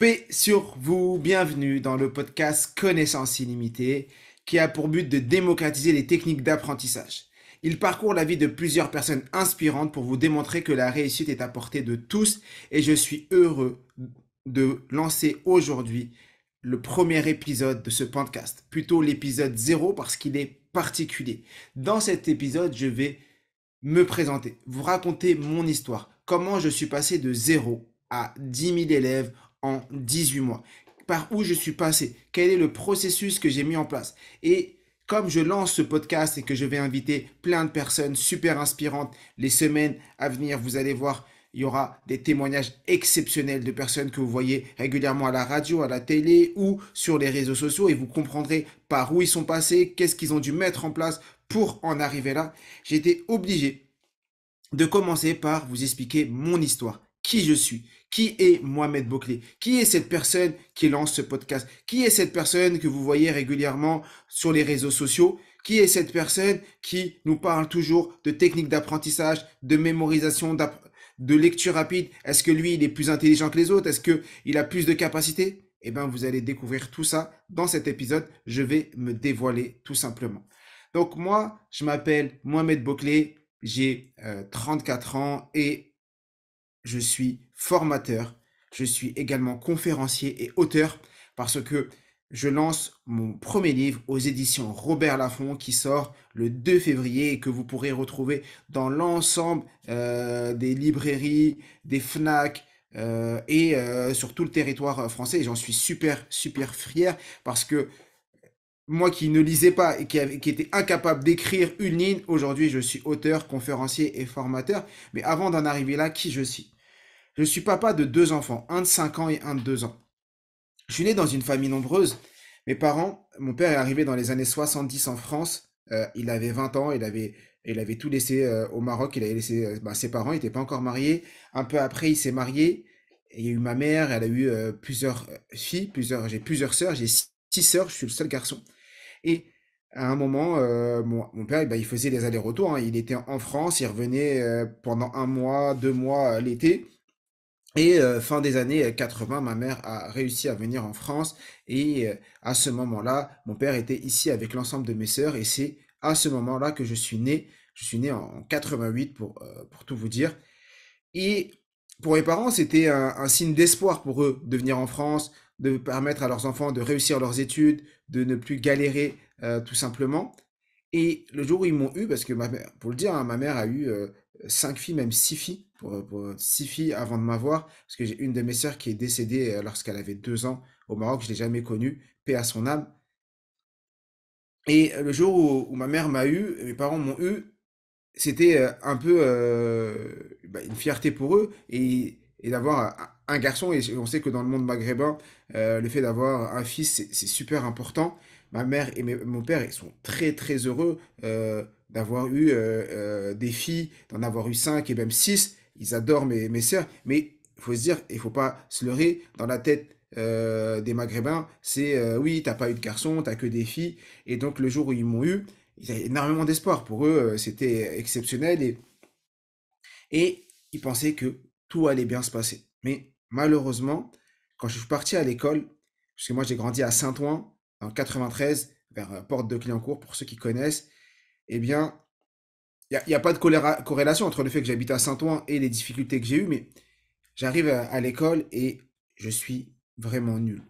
Paix sur vous, bienvenue dans le podcast Connaissance illimitée qui a pour but de démocratiser les techniques d'apprentissage. Il parcourt la vie de plusieurs personnes inspirantes pour vous démontrer que la réussite est à portée de tous et je suis heureux de lancer aujourd'hui le premier épisode de ce podcast, plutôt l'épisode 0 parce qu'il est particulier. Dans cet épisode, je vais me présenter, vous raconter mon histoire, comment je suis passé de 0 à 10 000 élèves en 18 mois, par où je suis passé, quel est le processus que j'ai mis en place. Et comme je lance ce podcast et que je vais inviter plein de personnes super inspirantes les semaines à venir, vous allez voir, il y aura des témoignages exceptionnels de personnes que vous voyez régulièrement à la radio, à la télé ou sur les réseaux sociaux et vous comprendrez par où ils sont passés, qu'est-ce qu'ils ont dû mettre en place pour en arriver là. J'ai été obligé de commencer par vous expliquer mon histoire, qui je suis, qui est Mohamed Bouclé, qui est cette personne qui lance ce podcast, qui est cette personne que vous voyez régulièrement sur les réseaux sociaux, qui est cette personne qui nous parle toujours de techniques d'apprentissage, de mémorisation, de lecture rapide. Est-ce que lui, il est plus intelligent que les autres? Est-ce qu'il a plus de capacités? Eh bien, vous allez découvrir tout ça dans cet épisode. Je vais me dévoiler tout simplement. Donc moi, je m'appelle Mohamed Bouclé, j'ai 34 ans et je suis formateur. Je suis également conférencier et auteur parce que je lance mon premier livre aux éditions Robert Laffont qui sort le 2 février et que vous pourrez retrouver dans l'ensemble des librairies, des FNAC et sur tout le territoire français. Et j'en suis super, super fier parce que moi qui ne lisais pas et qui était incapable d'écrire une ligne, aujourd'hui je suis auteur, conférencier et formateur. Mais avant d'en arriver là, qui je suis? Je suis papa de deux enfants, un de 5 ans et un de 2 ans. Je suis né dans une famille nombreuse. Mes parents, mon père est arrivé dans les années 70 en France. Il avait 20 ans, il avait tout laissé au Maroc. Il avait laissé ses parents, il n'était pas encore marié. Un peu après, il s'est marié. Et il y a eu ma mère, elle a eu plusieurs filles, j'ai plusieurs sœurs, j'ai 6 sœurs, je suis le seul garçon. Et à un moment, mon père, il faisait les allers-retours, hein. Il était en France, il revenait pendant un mois, 2 mois l'été. Et fin des années 80, ma mère a réussi à venir en France. Et à ce moment-là, mon père était ici avec l'ensemble de mes sœurs. Et c'est à ce moment-là que je suis né. Je suis né en 88 pour tout vous dire. Et pour mes parents, c'était un signe d'espoir pour eux de venir en France, de permettre à leurs enfants de réussir leurs études, de ne plus galérer tout simplement. Et le jour où ils m'ont eu, parce que ma mère, pour le dire, hein, ma mère a eu 5 filles, même 6 filles, pour 6 filles avant de m'avoir, parce que j'ai une de mes sœurs qui est décédée lorsqu'elle avait 2 ans au Maroc, je l'ai jamais connue, paix à son âme. Et le jour où ma mère m'a eu, mes parents m'ont eu, c'était un peu une fierté pour eux et d'avoir un garçon. Et on sait que dans le monde maghrébin, le fait d'avoir un fils, c'est super important. Ma mère et mon père, ils sont très très heureux d'avoir eu des filles, d'en avoir eu 5 et même 6. Ils adorent mes sœurs. Mais il faut se dire, il faut pas se leurrer dans la tête des Maghrébins. C'est oui, t'as pas eu de garçon, t'as que des filles. Et donc le jour où ils m'ont eu, ils avaient énormément d'espoir. Pour eux, c'était exceptionnel et ils pensaient que tout allait bien se passer. Mais malheureusement, quand je suis parti à l'école, parce que moi j'ai grandi à Saint-Ouen, en 93, vers Porte de Clignancourt, pour ceux qui connaissent, eh bien, il y a pas de corrélation entre le fait que j'habite à Saint-Ouen et les difficultés que j'ai eues, mais j'arrive à l'école et je suis vraiment nul.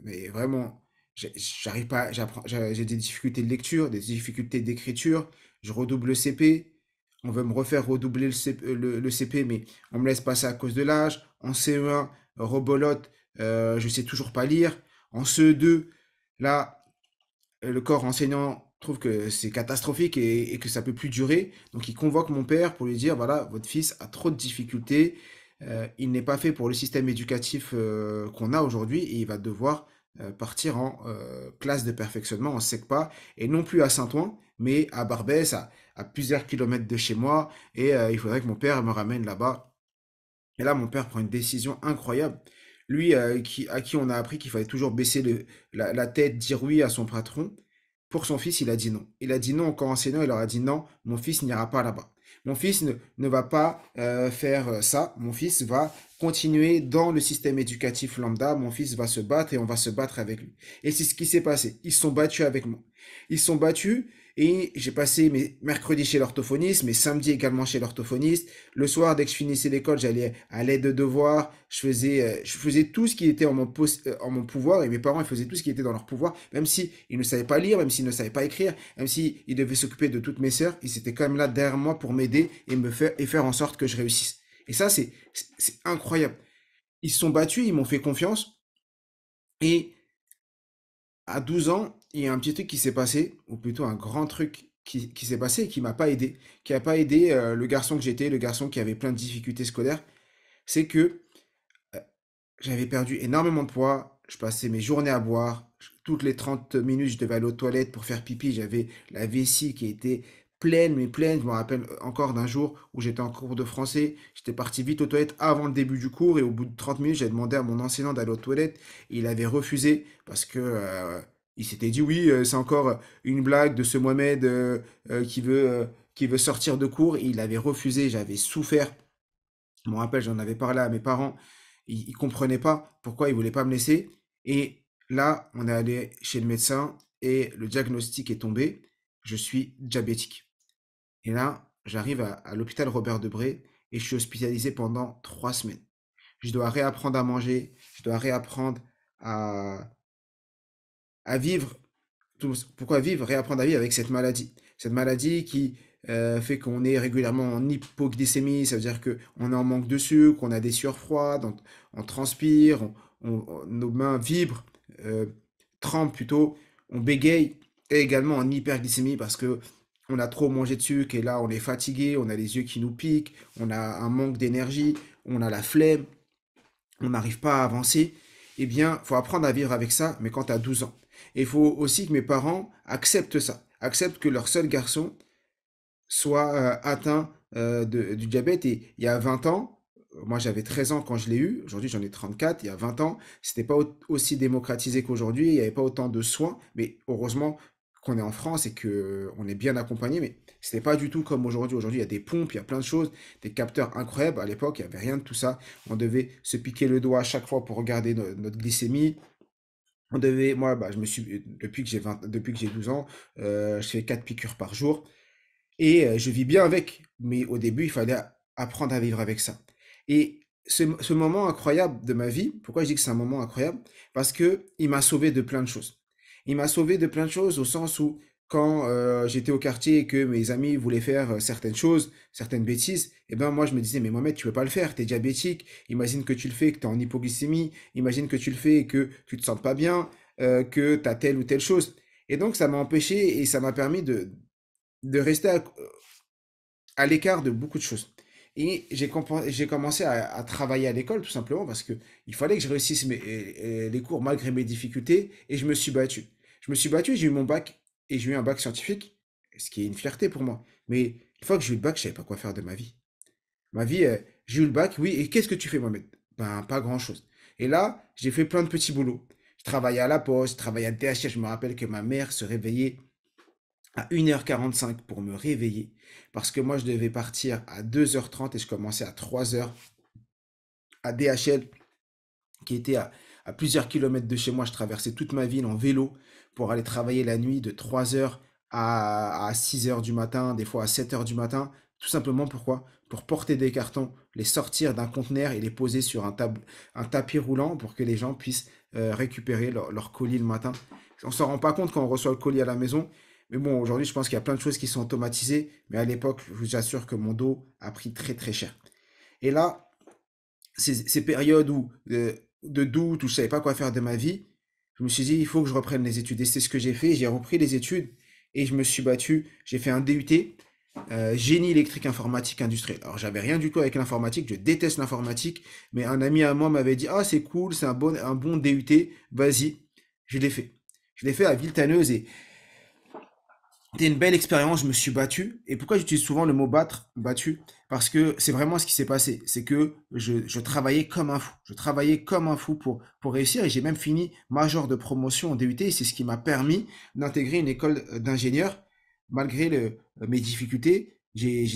Mais vraiment, j'arrive pas, j'ai des difficultés de lecture, des difficultés d'écriture, je redouble le CP, on veut me refaire redoubler le CP, mais on me laisse passer à cause de l'âge. En CE1, rebolote, je sais toujours pas lire. En CE2, là, le corps enseignant trouve que c'est catastrophique et que ça peut plus durer. Donc il convoque mon père pour lui dire, voilà, votre fils a trop de difficultés, il n'est pas fait pour le système éducatif qu'on a aujourd'hui et il va devoir partir en classe de perfectionnement en SECPA et non plus à Saint-Ouen, mais à Barbès, à plusieurs kilomètres de chez moi. Et il faudrait que mon père me ramène là-bas. Et là, mon père prend une décision incroyable. Lui, à qui on a appris qu'il fallait toujours baisser la tête, dire oui à son patron. Pour son fils, il a dit non. Il a dit non au corps enseignant, il leur a dit non, mon fils n'ira pas là-bas. Mon fils ne va pas faire ça. Mon fils va continuer dans le système éducatif lambda. Mon fils va se battre et on va se battre avec lui. Et c'est ce qui s'est passé. Ils se sont battus avec moi. Ils se sont battus et j'ai passé mes mercredis chez l'orthophoniste, mes samedis également chez l'orthophoniste. Le soir, dès que je finissais l'école, j'allais à l'aide de devoirs. Je faisais tout ce qui était en mon pouvoir et mes parents ils faisaient tout ce qui était dans leur pouvoir, même si ils ne savaient pas lire, même s'ils ne savaient pas écrire, même s'ils devaient s'occuper de toutes mes sœurs, ils étaient quand même là derrière moi pour m'aider et faire en sorte que je réussisse. Et ça, c'est incroyable. Ils se sont battus, ils m'ont fait confiance et à 12 ans, il y a un petit truc qui s'est passé, ou plutôt un grand truc qui s'est passé et qui m'a pas aidé, qui a pas aidé le garçon que j'étais, le garçon qui avait plein de difficultés scolaires, c'est que euh, j'avais perdu énormément de poids, je passais mes journées à boire, toutes les 30 minutes, je devais aller aux toilettes pour faire pipi, j'avais la vessie qui était pleine, mais pleine. Je me rappelle encore d'un jour où j'étais en cours de français, j'étais parti vite aux toilettes avant le début du cours et au bout de 30 minutes, j'ai demandé à mon enseignant d'aller aux toilettes et il avait refusé parce que il s'était dit oui, c'est encore une blague de ce Mohamed qui veut sortir de cours. Et il avait refusé, j'avais souffert. Je me rappelle, j'en avais parlé à mes parents. Ils comprenaient pas pourquoi ils voulaient pas me laisser. Et là, on est allé chez le médecin et le diagnostic est tombé. Je suis diabétique. Et là, j'arrive à l'hôpital Robert Debré et je suis hospitalisé pendant 3 semaines. Je dois réapprendre à manger, je dois réapprendre à, à vivre. Pourquoi vivre? Réapprendre à vivre avec cette maladie. Cette maladie qui fait qu'on est régulièrement en hypoglycémie, ça veut dire qu'on est en manque de sucre, on a des sueurs froides, on transpire, nos mains vibrent, euh, tremblent plutôt, on bégaye, et également en hyperglycémie parce que on a trop mangé de sucre et là on est fatigué, on a les yeux qui nous piquent, on a un manque d'énergie, on a la flemme, on n'arrive pas à avancer. Eh bien, il faut apprendre à vivre avec ça, mais quand tu as 12 ans. Et il faut aussi que mes parents acceptent ça, acceptent que leur seul garçon soit atteint du diabète. Et il y a 20 ans, moi j'avais 13 ans quand je l'ai eu, aujourd'hui j'en ai 34, il y a 20 ans, c'était pas aussi démocratisé qu'aujourd'hui, il n'y avait pas autant de soins, mais heureusement qu'on est en France et qu'on est bien accompagné, mais c'était pas du tout comme aujourd'hui. Aujourd'hui, il y a des pompes, il y a plein de choses, des capteurs incroyables. À l'époque, il n'y avait rien de tout ça. On devait se piquer le doigt à chaque fois pour regarder notre glycémie. On devait, moi, bah, depuis que j'ai 12 ans, je fais 4 piqûres par jour. Et je vis bien avec, mais au début, il fallait apprendre à vivre avec ça. Et ce moment incroyable de ma vie, pourquoi je dis que c'est un moment incroyable? Parce que il m'a sauvé de plein de choses. Il m'a sauvé de plein de choses au sens où quand j'étais au quartier et que mes amis voulaient faire certaines choses, certaines bêtises, et ben moi je me disais, mais Mohamed, tu peux pas le faire, tu es diabétique, imagine que tu le fais, que tu es en hypoglycémie, imagine que tu le fais et que tu te sens pas bien, que tu as telle ou telle chose. Et donc ça m'a empêché et ça m'a permis de rester à l'écart de beaucoup de choses. Et j'ai commencé à travailler à l'école tout simplement parce que il fallait que je réussisse les cours malgré mes difficultés et je me suis battu. Je me suis battu, j'ai eu mon bac et j'ai eu un bac scientifique, ce qui est une fierté pour moi. Mais une fois que j'ai eu le bac, je savais pas quoi faire de ma vie. Ma vie, j'ai eu le bac, oui, et qu'est-ce que tu fais, Mohamed? Ben, pas grand-chose. Et là, j'ai fait plein de petits boulots. Je travaillais à la poste, je travaillais à DHL. Je me rappelle que ma mère se réveillait à 1h45 pour me réveiller parce que moi je devais partir à 2h30 et je commençais à 3h à DHL qui était à plusieurs kilomètres de chez moi. Je traversais toute ma ville en vélo pour aller travailler la nuit de 3h à 6h du matin, des fois à 7h du matin. Tout simplement pourquoi? Pour porter des cartons, les sortir d'un conteneur et les poser sur un tapis roulant pour que les gens puissent récupérer leur colis le matin. On s'en rend pas compte quand on reçoit le colis à la maison. Mais bon, aujourd'hui, je pense qu'il y a plein de choses qui sont automatisées. Mais à l'époque, je vous assure que mon dos a pris très très cher. Et là, ces périodes de doute où je savais pas quoi faire de ma vie, je me suis dit, il faut que je reprenne les études. Et c'est ce que j'ai fait. J'ai repris les études et je me suis battu. J'ai fait un DUT, génie électrique informatique industriel. Alors, j'avais rien du tout avec l'informatique. Je déteste l'informatique. Mais un ami à moi m'avait dit, ah, c'est cool, c'est un bon DUT. Vas-y. Je l'ai fait. Je l'ai fait à Villetaneuse et c'était une belle expérience, je me suis battu. Et pourquoi j'utilise souvent le mot battre, battu? Parce que c'est vraiment ce qui s'est passé. C'est que je travaillais comme un fou. Je travaillais comme un fou pour réussir et j'ai même fini major de promotion en DUT. Et c'est ce qui m'a permis d'intégrer une école d'ingénieur malgré mes difficultés. J'ai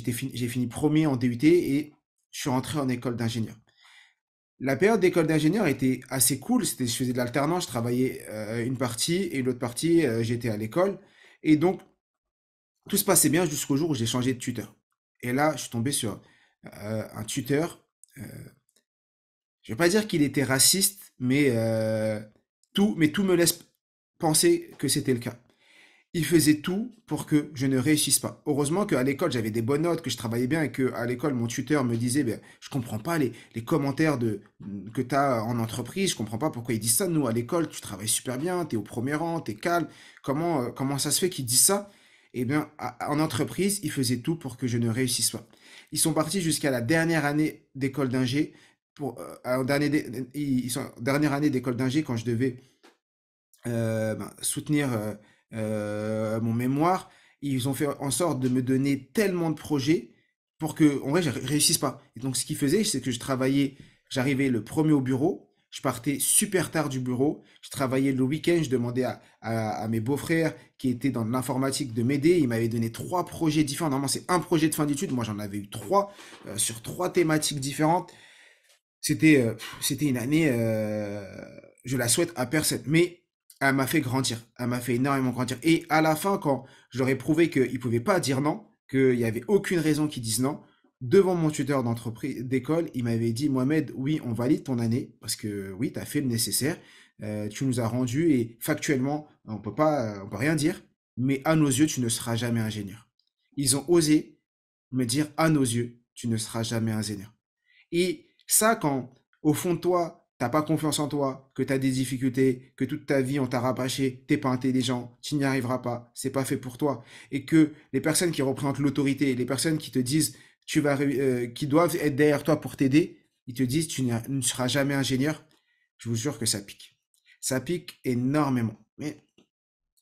fini premier en DUT et je suis rentré en école d'ingénieur. La période d'école d'ingénieur était assez cool, je faisais de l'alternance, je travaillais, une partie et l'autre partie, j'étais à l'école et donc tout se passait bien jusqu'au jour où j'ai changé de tuteur et là, je suis tombé sur, un tuteur, heu, je vais pas dire qu'il était raciste, tout me laisse penser que c'était le cas. Il faisait tout pour que je ne réussisse pas. Heureusement qu'à l'école, j'avais des bonnes notes, que je travaillais bien et qu'à l'école, mon tuteur me disait, ben, je comprends pas les commentaires que tu as en entreprise, je comprends pas pourquoi ils disent ça. Nous, à l'école, tu travailles super bien, tu es au premier rang, tu es calme. Comment ça se fait qu'ils disent ça? Eh bien, en entreprise, ils faisaient tout pour que je ne réussisse pas. Ils sont partis jusqu'à la dernière année d'école d'ingé, dernière année d'école d'ingé quand je devais soutenir, mon mémoire, ils ont fait en sorte de me donner tellement de projets pour que en vrai, je réussisse pas et donc ce qu'ils faisaient, c'est que j'arrivais le premier au bureau, je partais super tard du bureau, je travaillais le week-end, je demandais à mes beaux-frères qui étaient dans l'informatique de m'aider. Ils m'avaient donné 3 projets différents. Normalement, c'est un projet de fin d'études, moi j'en avais eu 3 sur 3 thématiques différentes. C'était une année, je la souhaite à personne, mais elle m'a fait grandir. Elle m'a fait énormément grandir. Et à la fin, quand je leur ai prouvé qu'ils ne pouvaient pas dire non, qu'il n'y avait aucune raison qu'ils disent non, devant mon tuteur d'entreprise, d'école, il m'avait dit, Mohamed, oui, on valide ton année, parce que oui, tu as fait le nécessaire, tu nous as rendu, et factuellement, on peut rien dire, mais à nos yeux, tu ne seras jamais ingénieur. Ils ont osé me dire, à nos yeux, tu ne seras jamais ingénieur. Et ça, quand au fond de toi, t'as pas confiance en toi, que tu as des difficultés, que toute ta vie on t'a rabâché, t'es pas intelligent, tu n'y arriveras pas, c'est pas fait pour toi, et que les personnes qui représentent l'autorité, les personnes qui te disent qui doivent être derrière toi pour t'aider, ils te disent ne seras jamais ingénieur, je vous jure que ça pique. Ça pique énormément. Mais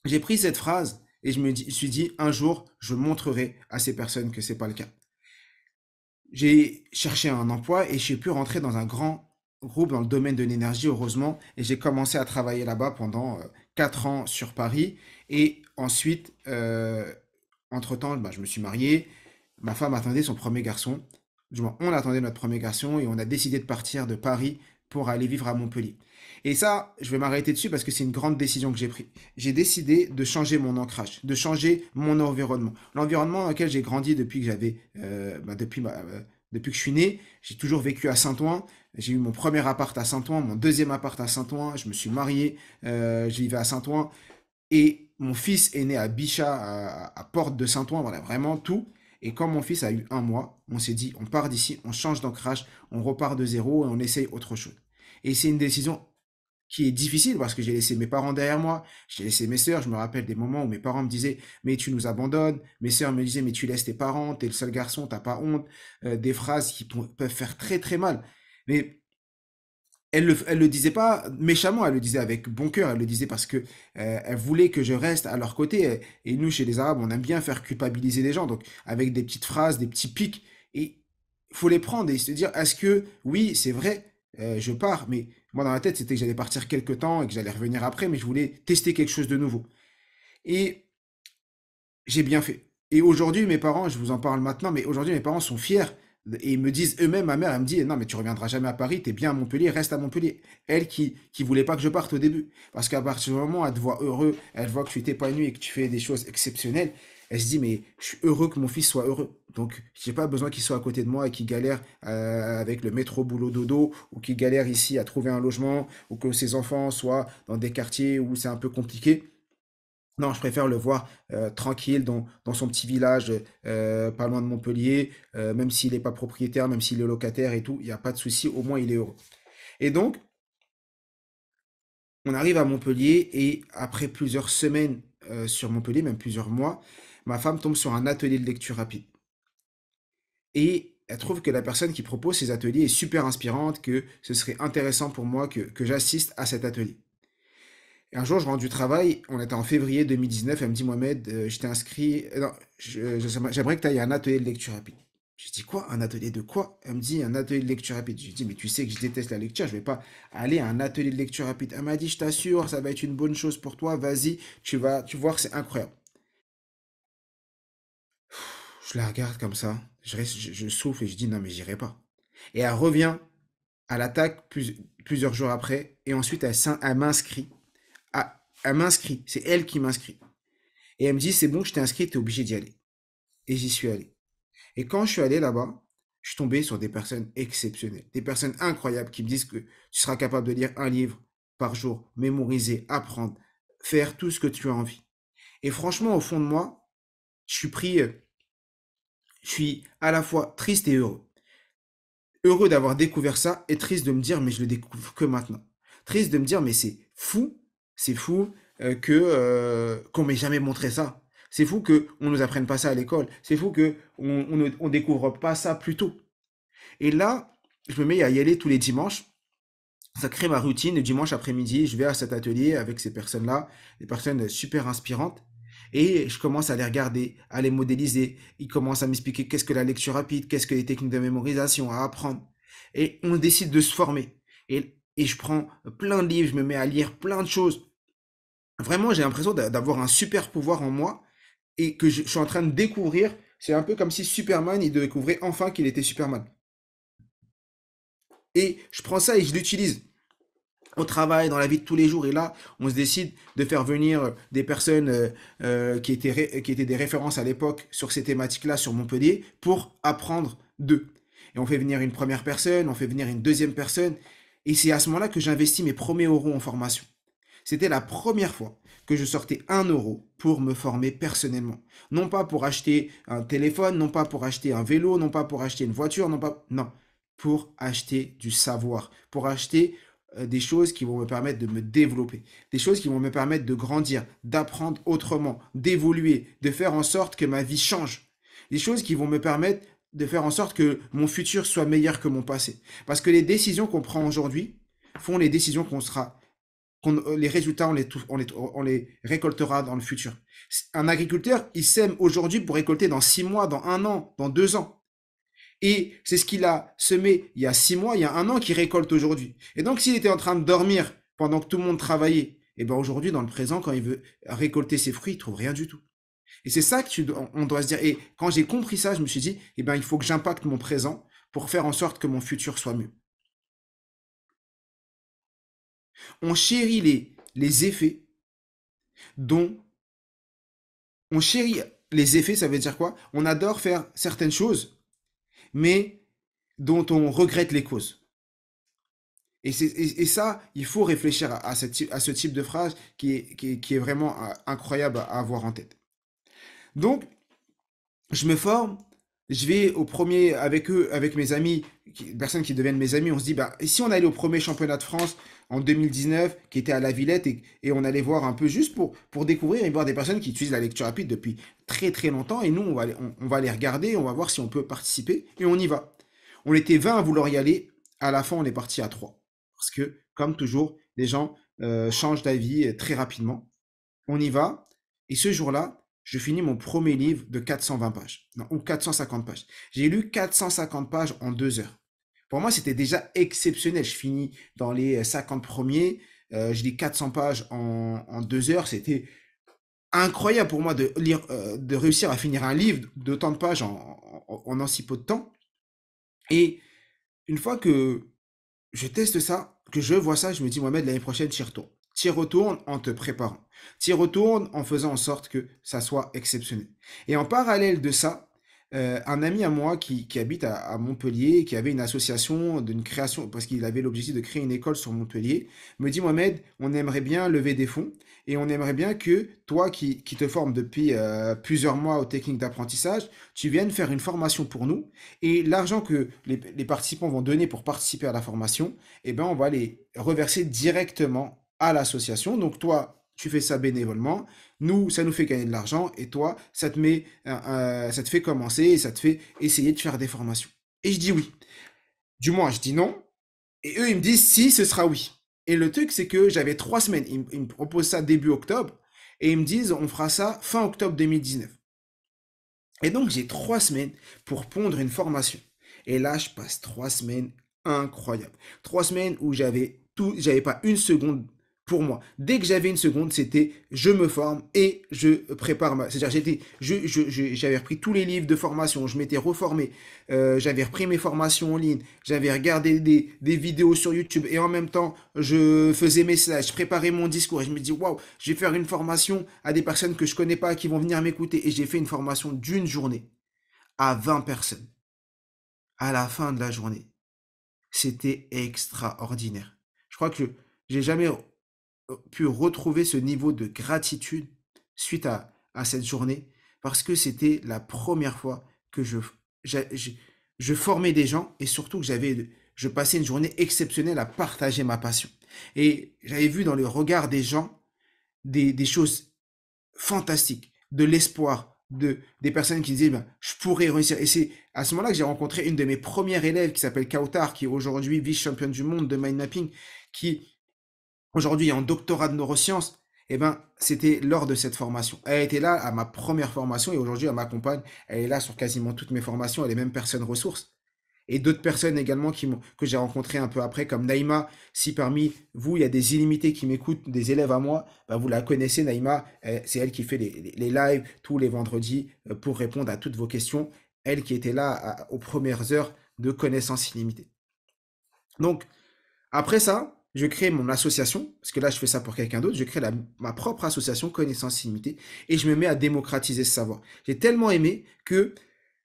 j'ai pris cette phrase et je me suis dit un jour, je montrerai à ces personnes que c'est pas le cas. J'ai cherché un emploi et j'ai pu rentrer dans un grand groupe dans le domaine de l'énergie, heureusement, et j'ai commencé à travailler là-bas pendant 4 ans sur Paris. Et ensuite, entre-temps, bah, je me suis marié, ma femme attendait son premier garçon. Du moins, on attendait notre premier garçon et on a décidé de partir de Paris pour aller vivre à Montpellier. Et ça, je vais m'arrêter dessus parce que c'est une grande décision que j'ai prise. J'ai décidé de changer mon ancrage, de changer mon environnement. L'environnement dans lequel j'ai grandi depuis que depuis que je suis né, j'ai toujours vécu à Saint-Ouen. J'ai eu mon premier appart à Saint-Ouen, mon deuxième appart à Saint-Ouen. Je me suis marié, je vivais à Saint-Ouen. Et mon fils est né à Bichat, à Porte de Saint-Ouen. Voilà, vraiment tout. Et quand mon fils a eu 1 mois, on s'est dit, on part d'ici, on change d'ancrage, on repart de zéro et on essaye autre chose. Et c'est une décision qui est difficile parce que j'ai laissé mes parents derrière moi, j'ai laissé mes sœurs. Je me rappelle des moments où mes parents me disaient, mais tu nous abandonnes. Mes sœurs me disaient, mais tu laisses tes parents, t'es le seul garçon, t'as pas honte. Des phrases qui peuvent faire très très mal. Mais elle le disait pas méchamment, elle le disait avec bon cœur, elle le disait parce que elle voulait que je reste à leur côté. Et nous, chez les Arabes, on aime bien faire culpabiliser les gens, donc avec des petites phrases, des petits pics. Et il faut les prendre et se dire, est-ce que, oui, c'est vrai, je pars, mais moi dans la tête, c'était que j'allais partir quelque temps et que j'allais revenir après, mais je voulais tester quelque chose de nouveau. Et j'ai bien fait. Et aujourd'hui, mes parents, je vous en parle maintenant, mais aujourd'hui, mes parents sont fiers et ils me disent eux-mêmes, ma mère, elle me dit, non, mais tu reviendras jamais à Paris, t'es bien à Montpellier, reste à Montpellier. Elle qui voulait pas que je parte au début. Parce qu'à partir du moment où elle te voit heureux, elle voit que tu t'épanouis et que tu fais des choses exceptionnelles, elle se dit, mais je suis heureux que mon fils soit heureux. Donc, j'ai pas besoin qu'il soit à côté de moi et qu'il galère avec le métro boulot dodo ou qu'il galère ici à trouver un logement ou que ses enfants soient dans des quartiers où c'est un peu compliqué. Non, je préfère le voir, tranquille dans son petit village, pas loin de Montpellier, même s'il est pas propriétaire, même s'il est locataire et tout, il y a pas de souci, au moins il est heureux. Et donc, on arrive à Montpellier et après plusieurs semaines, sur Montpellier, même plusieurs mois, ma femme tombe sur un atelier de lecture rapide et elle trouve que la personne qui propose ces ateliers est super inspirante, que ce serait intéressant pour moi que j'assiste à cet atelier. Et un jour, je rentre du travail, on était en février 2019, elle me dit, Mohamed, je t'ai inscrit, non, j'aimerais que tu ailles à un atelier de lecture rapide. Je dis quoi? Un atelier de quoi? Elle me dit un atelier de lecture rapide. Je lui dis, mais tu sais que je déteste la lecture, je vais pas aller à un atelier de lecture rapide. Elle m'a dit, je t'assure, ça va être une bonne chose pour toi, vas-y, tu vas voir, c'est incroyable. Je la regarde comme ça, je souffle et je dis non mais j'irai pas. Et elle revient à l'attaque plusieurs jours après et ensuite elle m'inscrit. Elle m'inscrit, c'est elle qui m'inscrit. Et elle me dit c'est bon, je t'ai inscrit, t'es obligé d'y aller. Et j'y suis allé. Et quand je suis allé là-bas, je suis tombé sur des personnes exceptionnelles, des personnes incroyables qui me disent que tu seras capable de lire un livre par jour, mémoriser, apprendre, faire tout ce que tu as envie. Et franchement, au fond de moi, je suis pris, je suis à la fois triste et heureux. Heureux d'avoir découvert ça et triste de me dire, mais je le découvre que maintenant. Triste de me dire, mais c'est fou qu'on m'ait jamais montré ça. C'est fou qu'on ne nous apprenne pas ça à l'école. C'est fou qu'on ne découvre pas ça plus tôt. Et là, je me mets à y aller tous les dimanches. Ça crée ma routine. Le dimanche après-midi, je vais à cet atelier avec ces personnes-là, des personnes super inspirantes. Et je commence à les regarder, à les modéliser. Ils commencent à m'expliquer qu'est-ce que la lecture rapide, qu'est-ce que les techniques de mémorisation à apprendre. Et on décide de se former. Et je prends plein de livres, je me mets à lire plein de choses. Vraiment, j'ai l'impression d'avoir un super pouvoir en moi et que je suis en train de découvrir. C'est un peu comme si Superman, il découvrait enfin qu'il était Superman. Et je prends ça et je l'utilise au travail, dans la vie de tous les jours. Et là, on se décide de faire venir des personnes qui étaient des références à l'époque sur ces thématiques-là sur Montpellier pour apprendre d'eux. Et on fait venir une première personne, on fait venir une deuxième personne. Et c'est à ce moment-là que j'investis mes premiers euros en formation. C'était la première fois que je sortais 1 euro pour me former personnellement. Non pas pour acheter un téléphone, non pas pour acheter un vélo, non pas pour acheter une voiture, non pas... Non, pour acheter du savoir, pour acheter des choses qui vont me permettre de me développer, des choses qui vont me permettre de grandir, d'apprendre autrement, d'évoluer, de faire en sorte que ma vie change. Des choses qui vont me permettre de faire en sorte que mon futur soit meilleur que mon passé. Parce que les décisions qu'on prend aujourd'hui font les décisions les résultats, on les récoltera dans le futur. Un agriculteur, il sème aujourd'hui pour récolter dans 6 mois, dans 1 an, dans 2 ans. Et c'est ce qu'il a semé il y a 6 mois, il y a 1 an qu'il récolte aujourd'hui. Et donc, s'il était en train de dormir pendant que tout le monde travaillait, et bien aujourd'hui, dans le présent, quand il veut récolter ses fruits, il trouve rien du tout. Et c'est ça on doit se dire. Et quand j'ai compris ça, je me suis dit, eh ben, il faut que j'impacte mon présent pour faire en sorte que mon futur soit mieux. On chérit les effets dont on chérit les effets, ça veut dire quoi? On adore faire certaines choses, mais dont on regrette les causes. Et ça, il faut réfléchir à ce type de phrase qui est vraiment incroyable à avoir en tête. Donc, je me forme, je vais au premier avec eux, avec mes amis, personnes qui deviennent mes amis, on se dit, bah, et si on allait au premier championnat de France en 2019, qui était à la Villette, et on allait voir un peu juste pour découvrir et voir des personnes qui utilisent la lecture rapide depuis très très longtemps, et nous, on va les regarder, on va voir si on peut participer, et on y va. On était 20 à vouloir y aller, à la fin, on est parti à 3. Parce que, comme toujours, les gens changent d'avis très rapidement. On y va, et ce jour-là, je finis mon premier livre de 420 pages, non, ou 450 pages. J'ai lu 450 pages en 2 heures. Pour moi, c'était déjà exceptionnel. Je finis dans les 50 premiers, je lis 400 pages en 2 heures. C'était incroyable pour moi de lire, de réussir à finir un livre d'autant de pages en si peu de temps. Et une fois que je teste ça, que je vois ça, je me dis, Mohamed, l'année prochaine, tu y retournes. Tu y retournes en te préparant. Tu y retournes en faisant en sorte que ça soit exceptionnel. Et en parallèle de ça, un ami à moi qui habite à Montpellier, qui avait une association d'une création, parce qu'il avait l'objectif de créer une école sur Montpellier, me dit, Mohamed, on aimerait bien lever des fonds et on aimerait bien que toi qui te formes depuis plusieurs mois aux techniques d'apprentissage, tu viennes faire une formation pour nous et l'argent que les participants vont donner pour participer à la formation, eh ben, on va les reverser directement à l'association. Donc toi, tu fais ça bénévolement, nous, ça nous fait gagner de l'argent, et toi, ça te fait commencer, et ça te fait essayer de faire des formations. Et je dis oui. Du moins, je dis non, et eux, ils me disent si, ce sera oui. Et le truc, c'est que j'avais 3 semaines. Ils me proposent ça début octobre, et ils me disent on fera ça fin octobre 2019. Et donc, j'ai 3 semaines pour pondre une formation. Et là, je passe 3 semaines incroyables. 3 semaines où j'avais pas une seconde pour moi. Dès que j'avais une seconde, c'était je me forme et je prépare ma. C'est-à-dire, j'avais repris tous les livres de formation, je m'étais reformé, j'avais repris mes formations en ligne, j'avais regardé des vidéos sur YouTube et en même temps, je faisais mes slides, je préparais mon discours et je me dis waouh, je vais faire une formation à des personnes que je connais pas qui vont venir m'écouter. Et j'ai fait une formation d'une journée à 20 personnes à la fin de la journée. C'était extraordinaire. Je crois que j'ai jamais pu retrouver ce niveau de gratitude suite à cette journée parce que c'était la première fois que je formais des gens et surtout que je passais une journée exceptionnelle à partager ma passion. Et j'avais vu dans le regard des gens des choses fantastiques, de l'espoir, des personnes qui disaient ben, je pourrais réussir. Et c'est à ce moment-là que j'ai rencontré une de mes premières élèves qui s'appelle Kautar, qui est aujourd'hui vice-championne du monde de mind mapping, qui aujourd'hui en doctorat de neurosciences. Et ben, c'était lors de cette formation. Elle était là à ma première formation et aujourd'hui elle m'accompagne. Elle est là sur quasiment toutes mes formations. Elle est même personne ressource. Et d'autres personnes également que j'ai rencontrées un peu après, comme Naïma. Si parmi vous, il y a des illimités qui m'écoutent, des élèves à moi, bah vous la connaissez, Naïma. C'est elle qui fait les lives tous les vendredis pour répondre à toutes vos questions. Elle qui était là aux premières heures de connaissances illimitées. Donc, après ça, je crée mon association, parce que là, je fais ça pour quelqu'un d'autre. Je crée ma propre association Connaissance Illimitée et je me mets à démocratiser ce savoir. J'ai tellement aimé que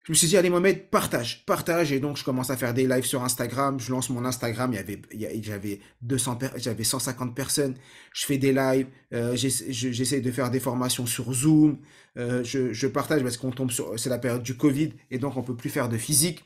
je me suis dit, allez Mohamed, partage, partage. Et donc, je commence à faire des lives sur Instagram. Je lance mon Instagram. J'avais 200, j'avais 150 personnes. Je fais des lives. J'essaie de faire des formations sur Zoom. Je partage parce qu'on tombe sur, c'est la période du Covid et donc on peut plus faire de physique.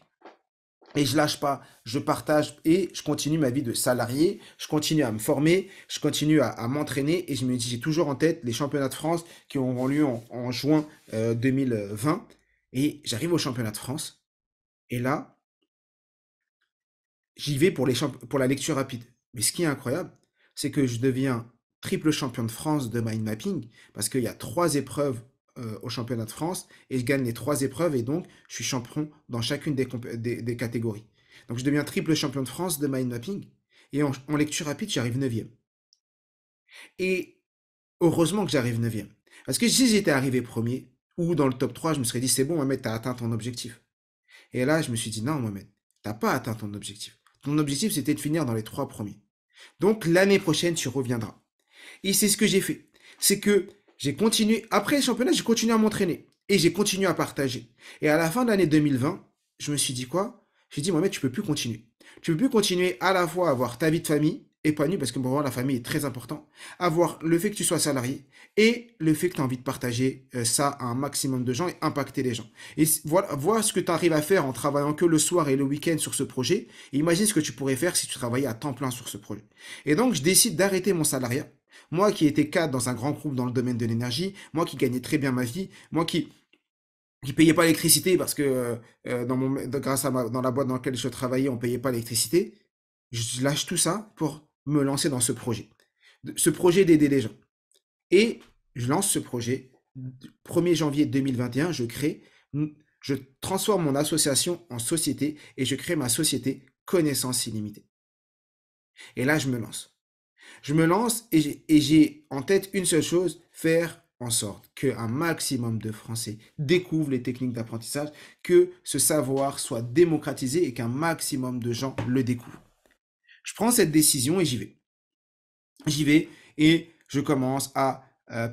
Et je lâche pas, je partage et je continue ma vie de salarié, je continue à me former, je continue à m'entraîner et je me dis, j'ai toujours en tête les championnats de France qui auront lieu en juin 2020 et j'arrive au championnat de France et là, j'y vais pour la lecture rapide. Mais ce qui est incroyable, c'est que je deviens triple champion de France de mind mapping parce qu'il y a 3 épreuves au championnat de France et je gagne les 3 épreuves et donc je suis champion dans chacune des catégories. Donc je deviens triple champion de France de mind mapping et en lecture rapide, j'arrive 9e. Et heureusement que j'arrive 9e. Parce que si j'étais arrivé premier ou dans le top 3, je me serais dit c'est bon, Mohamed, t'as atteint ton objectif. Et là, je me suis dit non, Mohamed, t'as pas atteint ton objectif. Ton objectif, c'était de finir dans les 3 premiers. Donc l'année prochaine, tu reviendras. Et c'est ce que j'ai fait. C'est que j'ai continué, après le championnat, j'ai continué à m'entraîner. Et j'ai continué à partager. Et à la fin de l'année 2020, je me suis dit quoi? J'ai dit, Mohamed, tu peux plus continuer. Tu peux plus continuer à la fois à avoir ta vie de famille épanouie, parce que pour moi, la famille est très important, avoir le fait que tu sois salarié et le fait que tu as envie de partager ça à un maximum de gens et impacter les gens. Et voilà, vois ce que tu arrives à faire en travaillant que le soir et le week-end sur ce projet. Et imagine ce que tu pourrais faire si tu travaillais à temps plein sur ce projet. Et donc, je décide d'arrêter mon salariat. Moi qui étais cadre dans un grand groupe dans le domaine de l'énergie, moi qui gagnais très bien ma vie, moi qui payait pas l'électricité parce que grâce à dans la boîte dans laquelle je travaillais, on payait pas l'électricité. Je lâche tout ça pour me lancer dans ce projet. Ce projet d'aider les gens. Et je lance ce projet. 1er janvier 2021, je transforme mon association en société et je crée ma société Connaissance Illimitée. Et là, je me lance. Je me lance et j'ai en tête une seule chose, faire en sorte qu'un maximum de Français découvrent les techniques d'apprentissage, que ce savoir soit démocratisé et qu'un maximum de gens le découvrent. Je prends cette décision et j'y vais. J'y vais et je commence à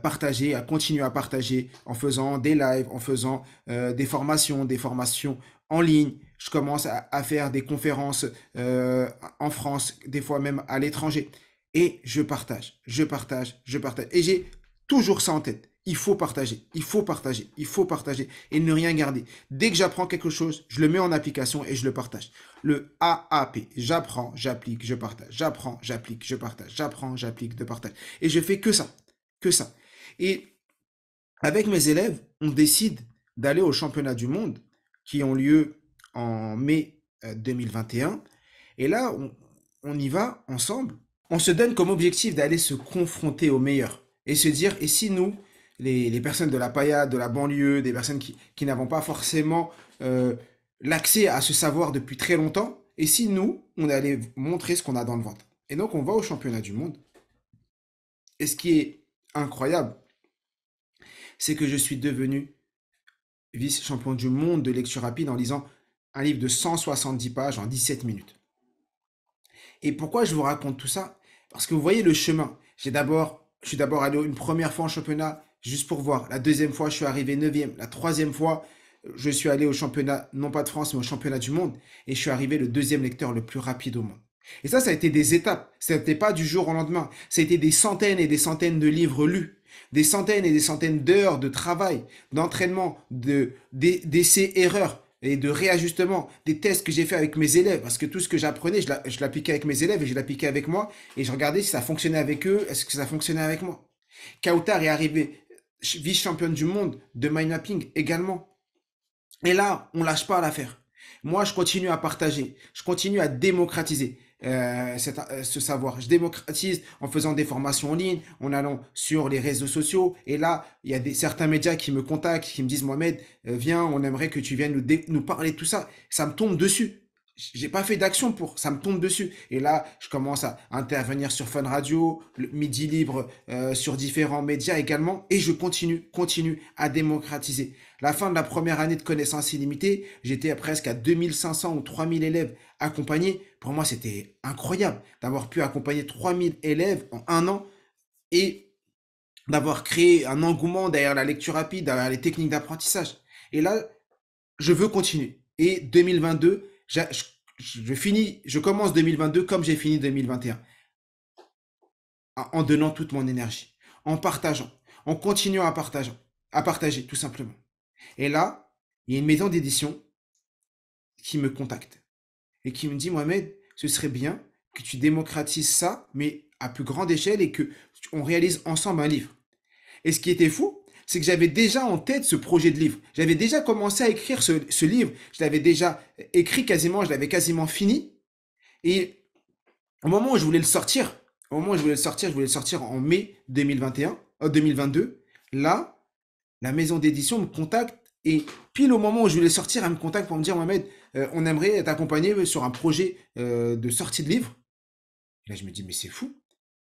partager, à continuer à partager en faisant des lives, en faisant des formations en ligne. Je commence à faire des conférences en France, des fois même à l'étranger. Et je partage, je partage, je partage. Et j'ai toujours ça en tête. Il faut partager, il faut partager, il faut partager et ne rien garder. Dès que j'apprends quelque chose, je le mets en application et je le partage. Le AAP, j'apprends, j'applique, je partage. J'apprends, j'applique, je partage. J'apprends, j'applique, je partage. Et je fais que ça, que ça. Et avec mes élèves, on décide d'aller au championnat du monde qui ont lieu en mai 2021. Et là, on y va ensemble. On se donne comme objectif d'aller se confronter aux meilleurs et se dire, et si nous, les personnes de la paillade, de la banlieue, des personnes qui n'avons pas forcément l'accès à ce savoir depuis très longtemps, et si nous, on allait montrer ce qu'on a dans le ventre. Et donc, on va au championnat du monde Et ce qui est incroyable, c'est que je suis devenu vice-champion du monde de lecture rapide en lisant un livre de 170 pages en 17 minutes. Et pourquoi je vous raconte tout ça? Parce que vous voyez le chemin. Je suis d'abord allé une première fois en championnat juste pour voir. La deuxième fois, je suis arrivé neuvième. La troisième fois, je suis allé au championnat, non pas de France, mais au championnat du monde. Et je suis arrivé le deuxième lecteur le plus rapide au monde. Et ça a été des étapes. Ça n'était pas du jour au lendemain. Ça a été des centaines et des centaines de livres lus. Des centaines et des centaines d'heures de travail, d'entraînement, d'essais-erreurs et de réajustement, des tests que j'ai fait avec mes élèves, parce que tout ce que j'apprenais, je l'appliquais avec mes élèves et je l'appliquais avec moi, et je regardais si ça fonctionnait avec eux, est-ce que ça fonctionnait avec moi. Kautar est arrivé vice-championne du monde de mind mapping également. Et là, on lâche pas l'affaire. Moi, je continue à partager, je continue à démocratiser ce savoir. Je démocratise en faisant des formations en ligne, en allant sur les réseaux sociaux. Et là, il y a certains médias qui me contactent, qui me disent, Mohamed, viens, on aimerait que tu viennes nous parler de tout ça. Ça me tombe dessus. J'ai pas fait d'action pour, ça me tombe dessus. Et là, je commence à intervenir sur Fun Radio, le Midi Libre, sur différents médias également, et je continue à démocratiser. La fin de la première année de connaissances illimitées, j'étais presque à 2500 ou 3000 élèves accompagnés. Pour moi, c'était incroyable d'avoir pu accompagner 3000 élèves en un an et d'avoir créé un engouement derrière la lecture rapide, derrière les techniques d'apprentissage. Et là, je veux continuer. Et 2022, je commence 2022 comme j'ai fini 2021, en donnant toute mon énergie, en partageant, en continuant à partager tout simplement. Et là, il y a une maison d'édition qui me contacte et qui me dit, Mohamed, ce serait bien que tu démocratises ça, mais à plus grande échelle et que on réalise ensemble un livre. Et ce qui était fou, c'est que j'avais déjà en tête ce projet de livre. J'avais déjà commencé à écrire ce livre. Je l'avais déjà écrit quasiment, je l'avais quasiment fini. Et au moment où je voulais le sortir, je voulais le sortir en mai 2021, 2022. Là, la maison d'édition me contacte et pile au moment où je voulais sortir, elle me contacte pour me dire, Mohamed, on aimerait t'accompagner sur un projet de sortie de livre. Et là, je me dis, mais c'est fou.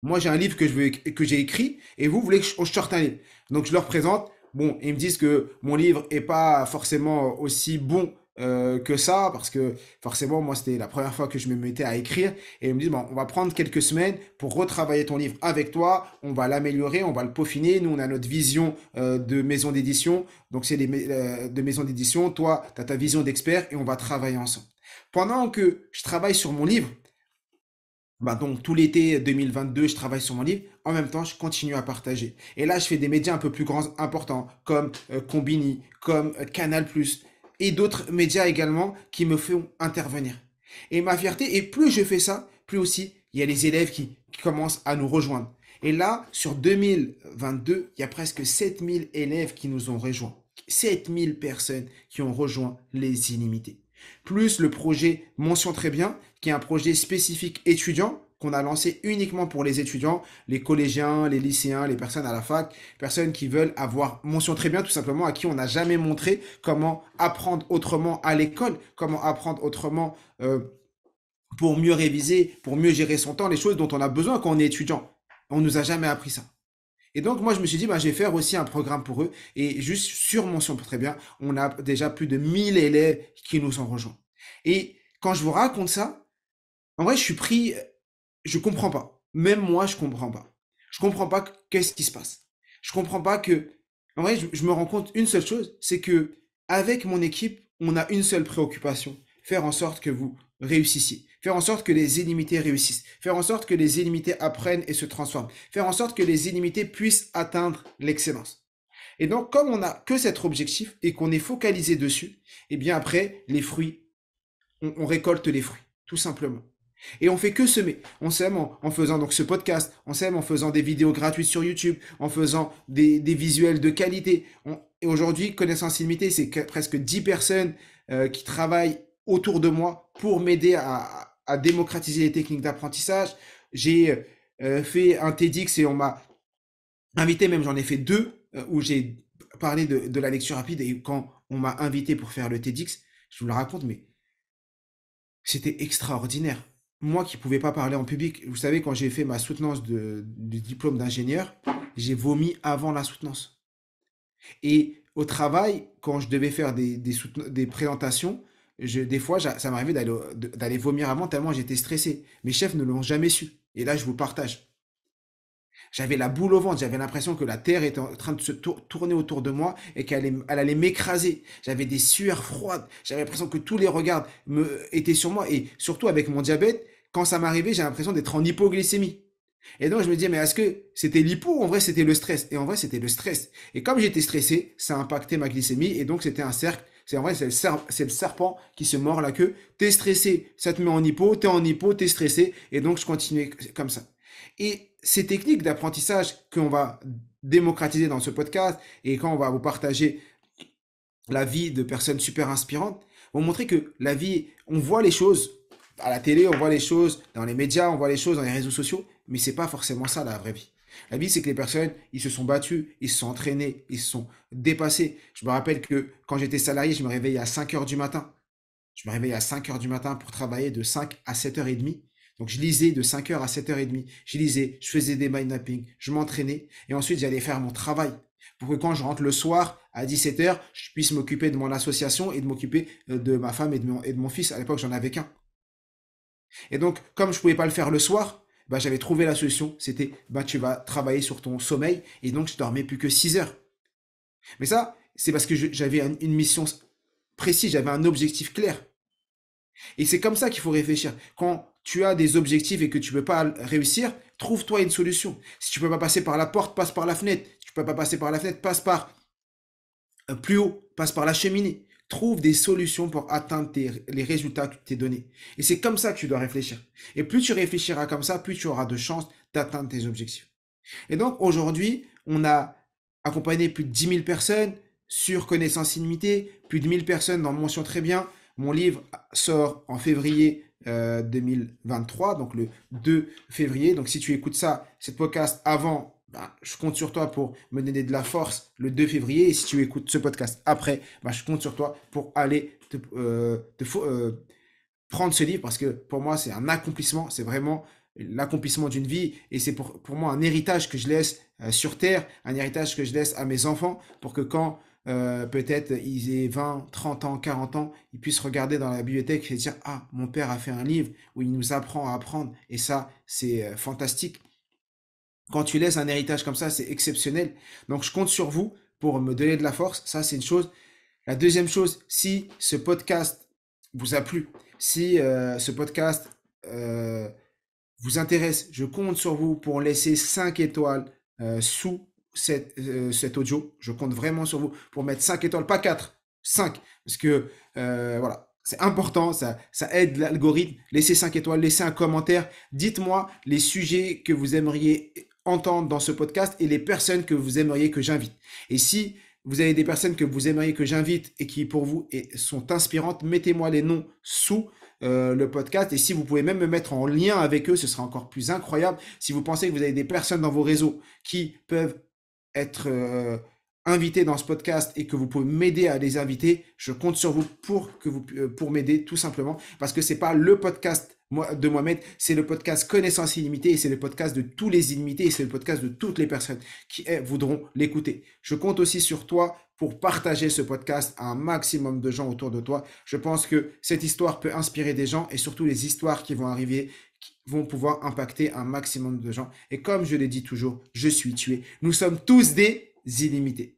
Moi, j'ai un livre que j'ai écrit et vous voulez que je sorte un livre. Donc, je leur présente. Bon, ils me disent que mon livre est pas forcément aussi bon que ça parce que forcément, moi, c'était la première fois que je me mettais à écrire. Et ils me disent, bon, on va prendre quelques semaines pour retravailler ton livre avec toi. On va l'améliorer, on va le peaufiner. Nous, on a notre vision de maison d'édition. Donc, c'est de maison d'édition. Toi, tu as ta vision d'expert et on va travailler ensemble. Pendant que je travaille sur mon livre, bah donc tout l'été 2022, je travaille sur mon livre. En même temps, je continue à partager. Et là, je fais des médias un peu plus grands, importants, comme Combini, comme Canal+, et d'autres médias également qui me font intervenir. Et ma fierté, et plus je fais ça, plus aussi il y a les élèves qui commencent à nous rejoindre. Et là, sur 2022, il y a presque 7000 élèves qui nous ont rejoints. 7000 personnes qui ont rejoint les Illimités. Plus le projet Mention très bien, qui est un projet spécifique étudiant qu'on a lancé uniquement pour les étudiants, les collégiens, les lycéens, les personnes à la fac, personnes qui veulent avoir mention très bien, tout simplement, à qui on n'a jamais montré comment apprendre autrement à l'école, comment apprendre autrement pour mieux réviser, pour mieux gérer son temps, les choses dont on a besoin quand on est étudiant. On nous a jamais appris ça. Et donc, moi, je me suis dit, bah, je vais faire aussi un programme pour eux. Et juste sur Mention très bien, on a déjà plus de 1000 élèves qui nous ont rejoints. Et quand je vous raconte ça, en vrai, je suis pris, je comprends pas. Même moi, je comprends pas. Je comprends pas qu'est-ce qui se passe. Je comprends pas que, en vrai, je me rends compte une seule chose, c'est que avec mon équipe, on a une seule préoccupation, faire en sorte que vous réussissiez, faire en sorte que les illimités réussissent, faire en sorte que les illimités apprennent et se transforment, faire en sorte que les illimités puissent atteindre l'excellence. Et donc, comme on n'a que cet objectif et qu'on est focalisé dessus, eh bien après, les fruits, on récolte les fruits, tout simplement. Et on fait que semer. On sème en faisant donc ce podcast, on sème en faisant des vidéos gratuites sur YouTube, en faisant des visuels de qualité. Et aujourd'hui, Connaissance Illimitée, c'est presque 10 personnes qui travaillent autour de moi pour m'aider à démocratiser les techniques d'apprentissage. J'ai fait un TEDx et on m'a invité, même j'en ai fait deux, où j'ai parlé de la lecture rapide. Et quand on m'a invité pour faire le TEDx, je vous le raconte, mais c'était extraordinaire. moi qui pouvais pas parler en public, vous savez, quand j'ai fait ma soutenance du diplôme d'ingénieur, j'ai vomi avant la soutenance. Et au travail, quand je devais faire des présentations, des fois, ça m'arrivait d'aller vomir avant tellement j'étais stressé. Mes chefs ne l'ont jamais su. Et là, je vous partage. J'avais la boule au ventre, j'avais l'impression que la terre était en train de se tourner autour de moi et elle allait m'écraser. J'avais des sueurs froides, j'avais l'impression que tous les regards étaient sur moi. Et surtout avec mon diabète, quand ça m'arrivait, j'ai l'impression d'être en hypoglycémie. Et donc je me disais, mais est-ce que c'était l'hypo ou en vrai c'était le stress? Et en vrai c'était le stress. Et comme j'étais stressé, ça a impacté ma glycémie et donc c'était un cercle. C'est en vrai, c'est le serpent qui se mord la queue. T'es stressé, ça te met en hypo, t'es stressé. Et donc je continuais comme ça. Et ces techniques d'apprentissage qu'on va démocratiser dans ce podcast et quand on va vous partager la vie de personnes super inspirantes, vont montrer que la vie, on voit les choses à la télé, on voit les choses dans les médias, on voit les choses dans les réseaux sociaux, mais c'est pas forcément ça la vraie vie. La vie, c'est que les personnes, ils se sont battus, ils se sont entraînés, ils se sont dépassés. Je me rappelle que quand j'étais salarié, je me réveillais à 5 heures du matin. Je me réveillais à 5 heures du matin pour travailler de 5 à 7h30. Donc je lisais de 5 heures à 7h30. Je lisais, je faisais des mind mapping, je m'entraînais et ensuite j'allais faire mon travail pour que quand je rentre le soir à 17 heures, je puisse m'occuper de mon association et de m'occuper de ma femme et de mon fils. À l'époque, j'en avais qu'un. Et donc, comme je pouvais pas le faire le soir, bah, j'avais trouvé la solution. C'était, bah, tu vas travailler sur ton sommeil et donc je dormais plus que 6 heures. Mais ça, c'est parce que j'avais une mission précise, j'avais un objectif clair. Et c'est comme ça qu'il faut réfléchir. Quand tu as des objectifs et que tu ne peux pas réussir, trouve-toi une solution. Si tu ne peux pas passer par la porte, passe par la fenêtre. Si tu ne peux pas passer par la fenêtre, passe par plus haut, passe par la cheminée. Trouve des solutions pour atteindre les résultats que tu t'es donnés. Et c'est comme ça que tu dois réfléchir. Et plus tu réfléchiras comme ça, plus tu auras de chances d'atteindre tes objectifs. Et donc aujourd'hui, on a accompagné plus de 10 000 personnes sur Connaissance Illimitée, plus de 1000 personnes dans Mention Très Bien. Mon livre sort en février 2023, donc le 2 février. Donc si tu écoutes ça, cette podcast avant, ben, je compte sur toi pour me donner de la force le 2 février. Et si tu écoutes ce podcast après, ben, je compte sur toi pour aller prendre ce livre parce que pour moi, c'est un accomplissement. C'est vraiment l'accomplissement d'une vie et c'est pour moi un héritage que je laisse sur Terre, un héritage que je laisse à mes enfants pour que quand peut-être ils aient 20, 30 ans, 40 ans, ils puissent regarder dans la bibliothèque et dire ah, mon père a fait un livre où il nous apprend à apprendre et ça, c'est fantastique. Quand tu laisses un héritage comme ça, c'est exceptionnel. Donc je compte sur vous pour me donner de la force, ça c'est une chose. La deuxième chose, si ce podcast vous a plu, si ce podcast vous intéresse, je compte sur vous pour laisser 5 étoiles sous cet audio. Je compte vraiment sur vous pour mettre 5 étoiles, pas 4, 5. Parce que voilà, c'est important, ça aide l'algorithme. Laissez 5 étoiles, laissez un commentaire. Dites-moi les sujets que vous aimeriez entendre dans ce podcast et les personnes que vous aimeriez que j'invite. Et si vous avez des personnes que vous aimeriez que j'invite et qui pour vous sont inspirantes, mettez-moi les noms sous le podcast. Et si vous pouvez même me mettre en lien avec eux, ce sera encore plus incroyable. Si vous pensez que vous avez des personnes dans vos réseaux qui peuvent être invitées dans ce podcast et que vous pouvez m'aider à les inviter, je compte sur vous pour m'aider tout simplement parce que c'est pas le podcast de Mohamed, c'est le podcast Connaissance Illimitée et c'est le podcast de tous les illimités et c'est le podcast de toutes les personnes qui voudront l'écouter. Je compte aussi sur toi pour partager ce podcast à un maximum de gens autour de toi. Je pense que cette histoire peut inspirer des gens et surtout les histoires qui vont arriver qui vont pouvoir impacter un maximum de gens. Et comme je l'ai dit toujours, je suis tué. Nous sommes tous des illimités.